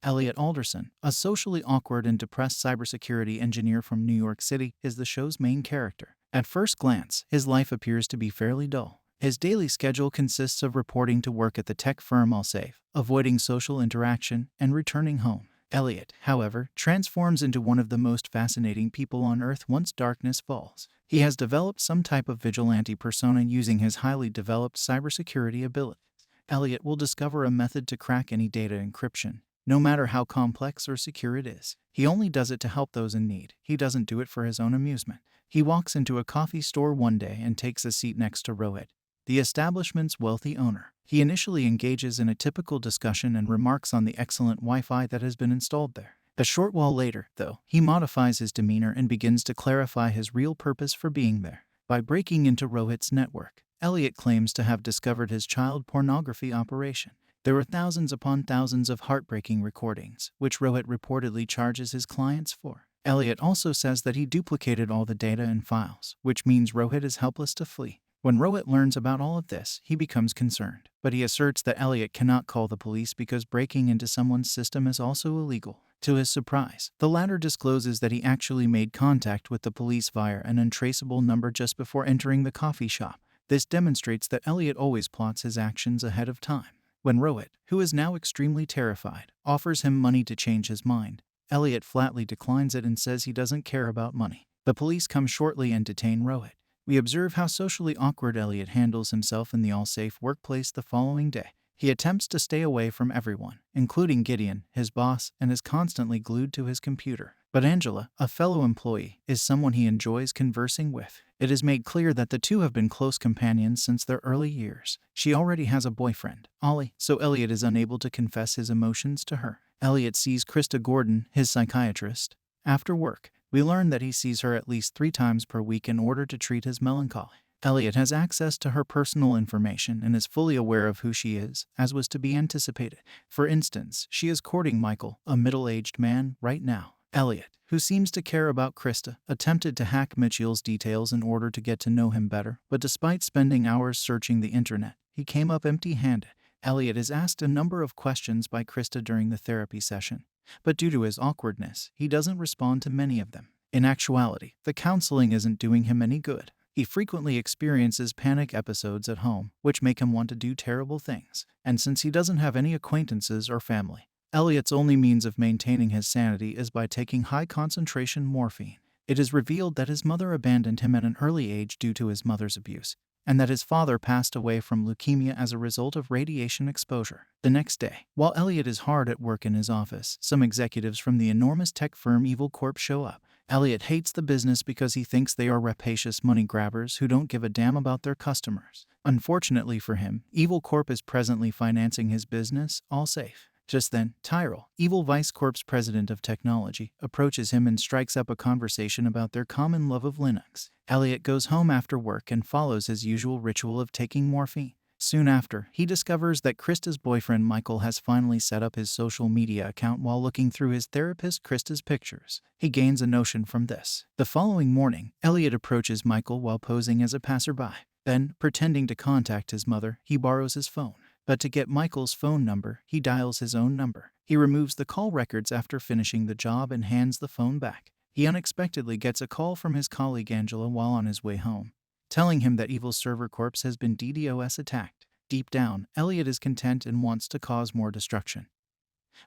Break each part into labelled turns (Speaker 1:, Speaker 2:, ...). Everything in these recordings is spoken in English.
Speaker 1: Elliot Alderson, a socially awkward and depressed cybersecurity engineer from New York City, is the show's main character. At first glance, his life appears to be fairly dull. His daily schedule consists of reporting to work at the tech firm Allsafe, avoiding social interaction, and returning home. Elliot, however, transforms into one of the most fascinating people on Earth once darkness falls. He has developed some type of vigilante persona using his highly developed cybersecurity abilities. Elliot will discover a method to crack any data encryption, no matter how complex or secure it is. He only does it to help those in need. He doesn't do it for his own amusement. He walks into a coffee store one day and takes a seat next to Rohit, the establishment's wealthy owner. He initially engages in a typical discussion and remarks on the excellent Wi-Fi that has been installed there. A short while later, though, he modifies his demeanor and begins to clarify his real purpose for being there. By breaking into Rohit's network, Elliot claims to have discovered his child pornography operation. There were thousands upon thousands of heartbreaking recordings, which Rohit reportedly charges his clients for. Elliot also says that he duplicated all the data and files, which means Rohit is helpless to flee. When Rohit learns about all of this, he becomes concerned, but he asserts that Elliot cannot call the police because breaking into someone's system is also illegal. To his surprise, the latter discloses that he actually made contact with the police via an untraceable number just before entering the coffee shop. This demonstrates that Elliot always plots his actions ahead of time. When Rohit, who is now extremely terrified, offers him money to change his mind, Elliot flatly declines it and says he doesn't care about money. The police come shortly and detain Rohit. We observe how socially awkward Elliot handles himself in the Allsafe workplace the following day. He attempts to stay away from everyone, including Gideon, his boss, and is constantly glued to his computer. But Angela, a fellow employee, is someone he enjoys conversing with. It is made clear that the two have been close companions since their early years. She already has a boyfriend, Ollie, so Elliot is unable to confess his emotions to her. Elliot sees Krista Gordon, his psychiatrist, after work. We learn that he sees her at least 3 times per week in order to treat his melancholy. Elliot has access to her personal information and is fully aware of who she is, as was to be anticipated. For instance, she is courting Michael, a middle-aged man, right now. Elliot, who seems to care about Krista, attempted to hack Mitchell's details in order to get to know him better, but despite spending hours searching the internet, he came up empty-handed. Elliot is asked a number of questions by Krista during the therapy session, but due to his awkwardness, he doesn't respond to many of them. In actuality, the counseling isn't doing him any good. He frequently experiences panic episodes at home, which make him want to do terrible things. And since he doesn't have any acquaintances or family, Elliot's only means of maintaining his sanity is by taking high-concentration morphine. It is revealed that his mother abandoned him at an early age due to his mother's abuse, and that his father passed away from leukemia as a result of radiation exposure. The next day, while Elliot is hard at work in his office, some executives from the enormous tech firm Evil Corp show up. Elliot hates the business because he thinks they are rapacious money grabbers who don't give a damn about their customers. Unfortunately for him, Evil Corp is presently financing his business, Allsafe. Just then, Tyrell, Evil Vice Corp's president of technology, approaches him and strikes up a conversation about their common love of Linux. Elliot goes home after work and follows his usual ritual of taking morphine. Soon after, he discovers that Krista's boyfriend Michael has finally set up his social media account while looking through his therapist Krista's pictures. He gains a notion from this. The following morning, Elliot approaches Michael while posing as a passerby. Then, pretending to contact his mother, he borrows his phone. But to get Michael's phone number, he dials his own number. He removes the call records after finishing the job and hands the phone back. He unexpectedly gets a call from his colleague Angela while on his way home, telling him that Evil Server Corp has been DDoS attacked. Deep down, Elliot is content and wants to cause more destruction.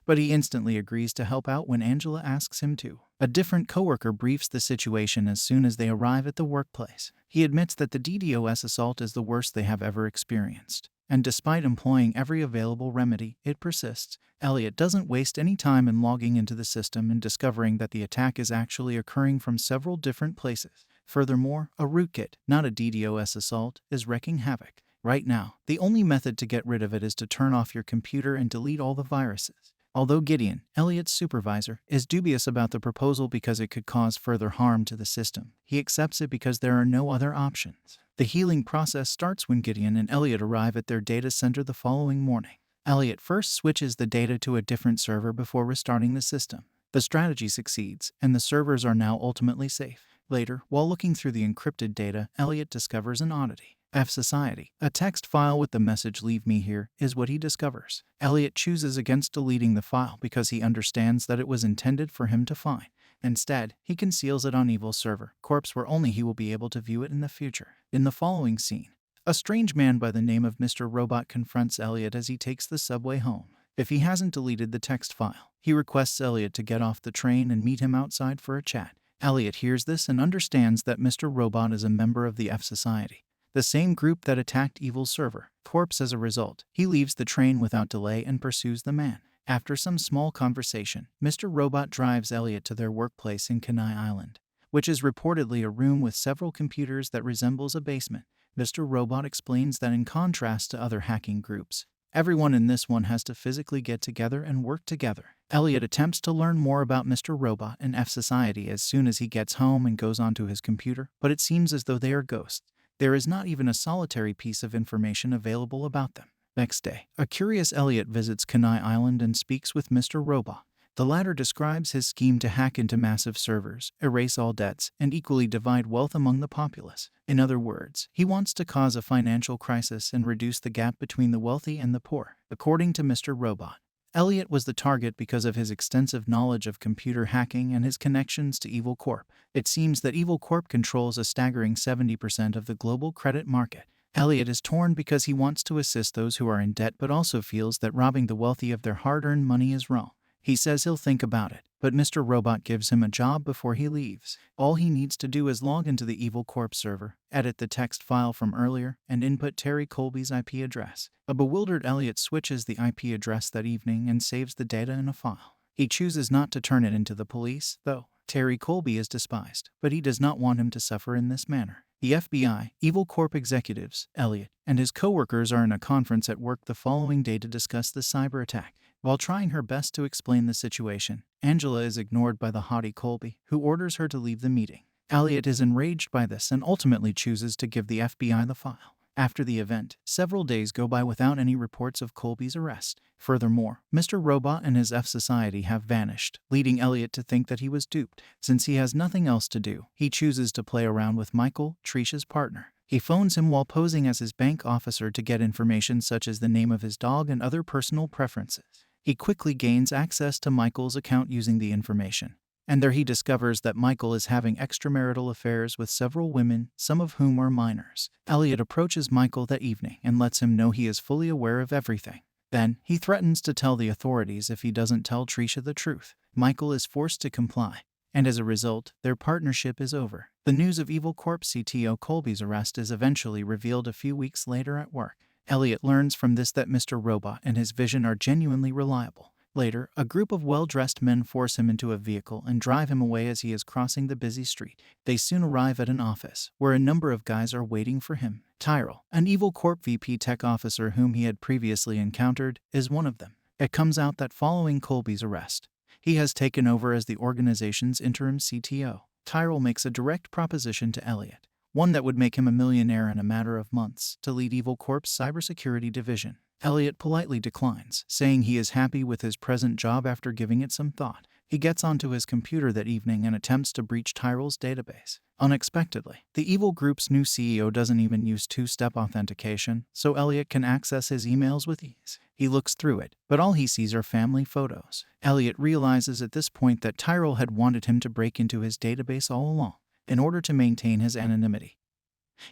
Speaker 1: But he instantly agrees to help out when Angela asks him to. A different coworker briefs the situation as soon as they arrive at the workplace. He admits that the DDoS assault is the worst they have ever experienced. And despite employing every available remedy, it persists. Elliot doesn't waste any time in logging into the system and discovering that the attack is actually occurring from several different places. Furthermore, a rootkit, not a DDoS assault, is wreaking havoc. Right now, the only method to get rid of it is to turn off your computer and delete all the viruses. Although Gideon, Elliot's supervisor, is dubious about the proposal because it could cause further harm to the system, he accepts it because there are no other options. The healing process starts when Gideon and Elliot arrive at their data center the following morning. Elliot first switches the data to a different server before restarting the system. The strategy succeeds, and the servers are now ultimately safe. Later, while looking through the encrypted data, Elliot discovers an oddity. F Society. A text file with the message "Leave me here" is what he discovers. Elliot chooses against deleting the file because he understands that it was intended for him to find. Instead, he conceals it on Evil's server, Corpse, where only he will be able to view it in the future. In the following scene, a strange man by the name of Mr. Robot confronts Elliot as he takes the subway home. If he hasn't deleted the text file, he requests Elliot to get off the train and meet him outside for a chat. Elliot hears this and understands that Mr. Robot is a member of the F Society, the same group that attacked Evil's server, Corpse. As a result, he leaves the train without delay and pursues the man. After some small conversation, Mr. Robot drives Elliot to their workplace in Kenai Island, which is reportedly a room with several computers that resembles a basement. Mr. Robot explains that in contrast to other hacking groups, everyone in this one has to physically get together and work together. Elliot attempts to learn more about Mr. Robot and F Society as soon as he gets home and goes onto his computer, but it seems as though they are ghosts. There is not even a solitary piece of information available about them. Next day, a curious Elliot visits Kenai Island and speaks with Mr. Robot. The latter describes his scheme to hack into massive servers, erase all debts, and equally divide wealth among the populace. In other words, he wants to cause a financial crisis and reduce the gap between the wealthy and the poor. According to Mr. Robot, Elliot was the target because of his extensive knowledge of computer hacking and his connections to Evil Corp. It seems that Evil Corp controls a staggering 70% of the global credit market. Elliot is torn because he wants to assist those who are in debt but also feels that robbing the wealthy of their hard-earned money is wrong. He says he'll think about it, but Mr. Robot gives him a job before he leaves. All he needs to do is log into the Evil Corp server, edit the text file from earlier, and input Terry Colby's IP address. A bewildered Elliot switches the IP address that evening and saves the data in a file. He chooses not to turn it into the police, though. Terry Colby is despised, but he does not want him to suffer in this manner. The FBI, Evil Corp executives, Elliot, and his co-workers are in a conference at work the following day to discuss the cyber attack. While trying her best to explain the situation, Angela is ignored by the haughty Colby, who orders her to leave the meeting. Elliot is enraged by this and ultimately chooses to give the FBI the file. After the event, several days go by without any reports of Colby's arrest. Furthermore, Mr. Robot and his F Society have vanished, leading Elliot to think that he was duped. Since he has nothing else to do, he chooses to play around with Michael, Trisha's partner. He phones him while posing as his bank officer to get information such as the name of his dog and other personal preferences. He quickly gains access to Michael's account using the information, and there he discovers that Michael is having extramarital affairs with several women, some of whom are minors. Elliot approaches Michael that evening and lets him know he is fully aware of everything. Then, he threatens to tell the authorities if he doesn't tell Trisha the truth. Michael is forced to comply, and as a result, their partnership is over. The news of Evil Corp CTO Colby's arrest is eventually revealed a few weeks later at work. Elliot learns from this that Mr. Robot and his vision are genuinely reliable. Later, a group of well-dressed men force him into a vehicle and drive him away as he is crossing the busy street. They soon arrive at an office, where a number of guys are waiting for him. Tyrell, an Evil Corp VP tech officer whom he had previously encountered, is one of them. It comes out that following Colby's arrest, he has taken over as the organization's interim CTO. Tyrell makes a direct proposition to Elliot, one that would make him a millionaire in a matter of months, to lead Evil Corp's cybersecurity division. Elliot politely declines, saying he is happy with his present job after giving it some thought. He gets onto his computer that evening and attempts to breach Tyrell's database. Unexpectedly, the Evil Group's new CEO doesn't even use two-step authentication, so Elliot can access his emails with ease. He looks through it, but all he sees are family photos. Elliot realizes at this point that Tyrell had wanted him to break into his database all along, in order to maintain his anonymity.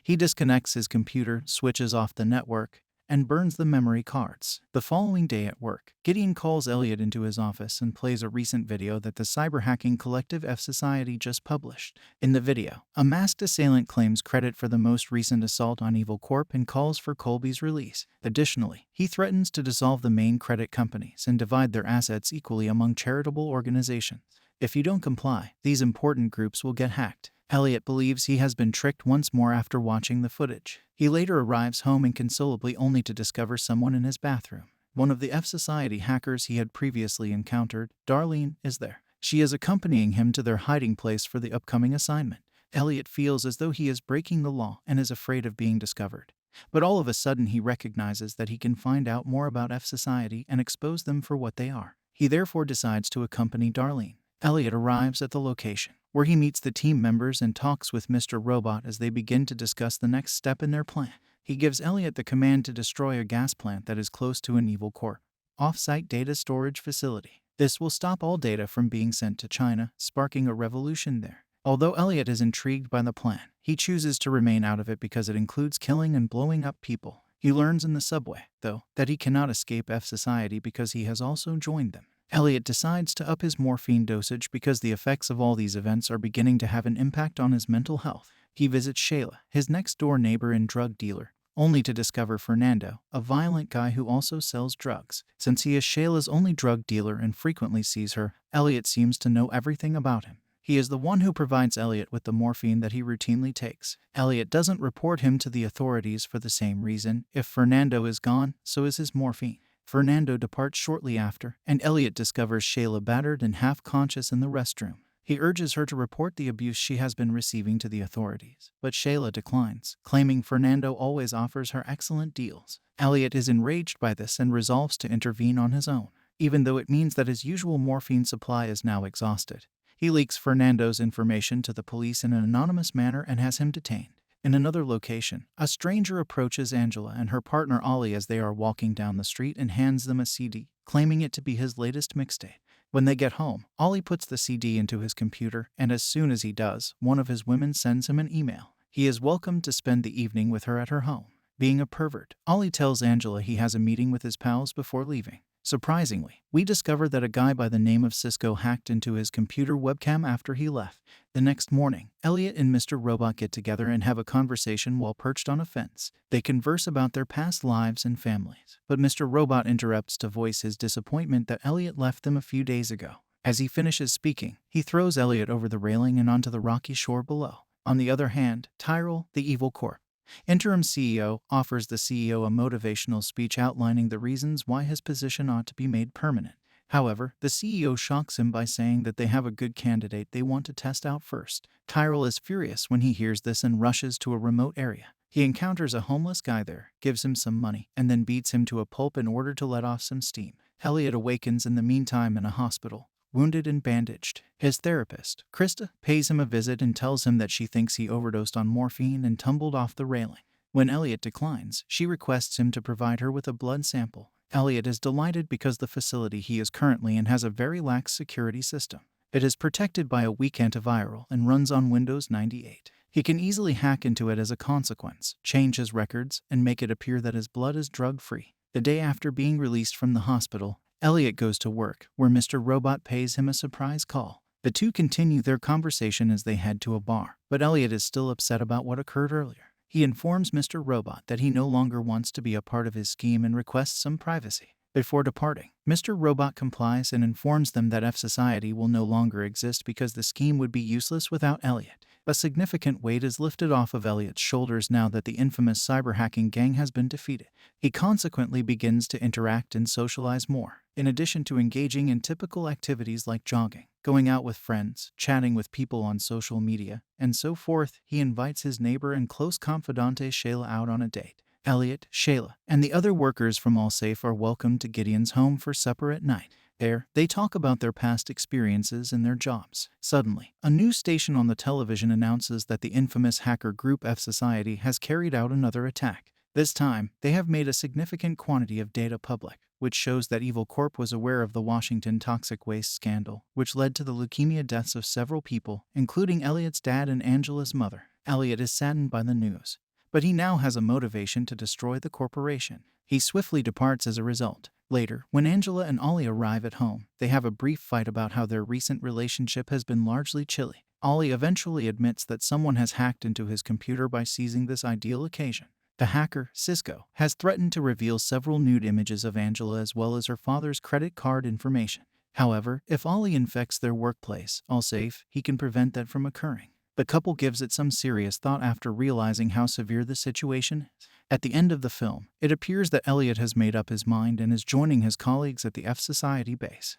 Speaker 1: He disconnects his computer, switches off the network, and burns the memory cards. The following day at work, Gideon calls Elliot into his office and plays a recent video that the cyber-hacking collective F Society just published. In the video, a masked assailant claims credit for the most recent assault on Evil Corp and calls for Colby's release. Additionally, he threatens to dissolve the main credit companies and divide their assets equally among charitable organizations. If you don't comply, these important groups will get hacked. Elliot believes he has been tricked once more after watching the footage. He later arrives home inconsolably only to discover someone in his bathroom. One of the F Society hackers he had previously encountered, Darlene, is there. She is accompanying him to their hiding place for the upcoming assignment. Elliot feels as though he is breaking the law and is afraid of being discovered. But all of a sudden he recognizes that he can find out more about F Society and expose them for what they are. He therefore decides to accompany Darlene. Elliot arrives at the location, where he meets the team members and talks with Mr. Robot as they begin to discuss the next step in their plan. He gives Elliot the command to destroy a gas plant that is close to an evil corp off-site data storage facility. This will stop all data from being sent to China, sparking a revolution there. Although Elliot is intrigued by the plan, he chooses to remain out of it because it includes killing and blowing up people. He learns in the subway, though, that he cannot escape F Society because he has also joined them. Elliot decides to up his morphine dosage because the effects of all these events are beginning to have an impact on his mental health. He visits Shayla, his next-door neighbor and drug dealer, only to discover Fernando, a violent guy who also sells drugs. Since he is Shayla's only drug dealer and frequently sees her, Elliot seems to know everything about him. He is the one who provides Elliot with the morphine that he routinely takes. Elliot doesn't report him to the authorities for the same reason. If Fernando is gone, so is his morphine. Fernando departs shortly after, and Elliot discovers Shayla battered and half-conscious in the restroom. He urges her to report the abuse she has been receiving to the authorities, but Shayla declines, claiming Fernando always offers her excellent deals. Elliot is enraged by this and resolves to intervene on his own, even though it means that his usual morphine supply is now exhausted. He leaks Fernando's information to the police in an anonymous manner and has him detained. In another location, a stranger approaches Angela and her partner Ollie as they are walking down the street and hands them a CD, claiming it to be his latest mixtape. When they get home, Ollie puts the CD into his computer, and as soon as he does, one of his women sends him an email. He is welcome to spend the evening with her at her home. Being a pervert, Ollie tells Angela he has a meeting with his pals before leaving. Surprisingly, we discover that a guy by the name of Cisco hacked into his computer webcam after he left. The next morning, Elliot and Mr. Robot get together and have a conversation while perched on a fence. They converse about their past lives and families, but Mr. Robot interrupts to voice his disappointment that Elliot left them a few days ago. As he finishes speaking, he throws Elliot over the railing and onto the rocky shore below. On the other hand, Tyrell, the evil corp interim CEO, offers the CEO a motivational speech outlining the reasons why his position ought to be made permanent. However, the CEO shocks him by saying that they have a good candidate they want to test out first. Tyrell is furious when he hears this and rushes to a remote area. He encounters a homeless guy there, gives him some money, and then beats him to a pulp in order to let off some steam. Elliot awakens in the meantime in a hospital, wounded and bandaged. His therapist, Krista, pays him a visit and tells him that she thinks he overdosed on morphine and tumbled off the railing. When Elliot declines, she requests him to provide her with a blood sample. Elliot is delighted because the facility he is currently in has a very lax security system. It is protected by a weak antiviral and runs on Windows 98. He can easily hack into it as a consequence, change his records, and make it appear that his blood is drug-free. The day after being released from the hospital, Elliot goes to work, where Mr. Robot pays him a surprise call. The two continue their conversation as they head to a bar, but Elliot is still upset about what occurred earlier. He informs Mr. Robot that he no longer wants to be a part of his scheme and requests some privacy. Before departing, Mr. Robot complies and informs them that F Society will no longer exist because the scheme would be useless without Elliot. A significant weight is lifted off of Elliot's shoulders now that the infamous cyber-hacking gang has been defeated. He consequently begins to interact and socialize more, in addition to engaging in typical activities like jogging, going out with friends, chatting with people on social media, and so forth. He invites his neighbor and close confidante Shayla out on a date. Elliot, Shayla, and the other workers from Allsafe are welcomed to Gideon's home for supper at night. There, they talk about their past experiences and their jobs. Suddenly, a news station on the television announces that the infamous hacker group F Society has carried out another attack. This time, they have made a significant quantity of data public, which shows that Evil Corp was aware of the Washington toxic waste scandal, which led to the leukemia deaths of several people, including Elliot's dad and Angela's mother. Elliot is saddened by the news, but he now has a motivation to destroy the corporation. He swiftly departs as a result. Later, when Angela and Ollie arrive at home, they have a brief fight about how their recent relationship has been largely chilly. Ollie eventually admits that someone has hacked into his computer by seizing this ideal occasion. The hacker, Cisco, has threatened to reveal several nude images of Angela as well as her father's credit card information. However, if Ollie infects their workplace, Allsafe, he can prevent that from occurring. The couple gives it some serious thought after realizing how severe the situation is. At the end of the film, it appears that Elliot has made up his mind and is joining his colleagues at the F Society base.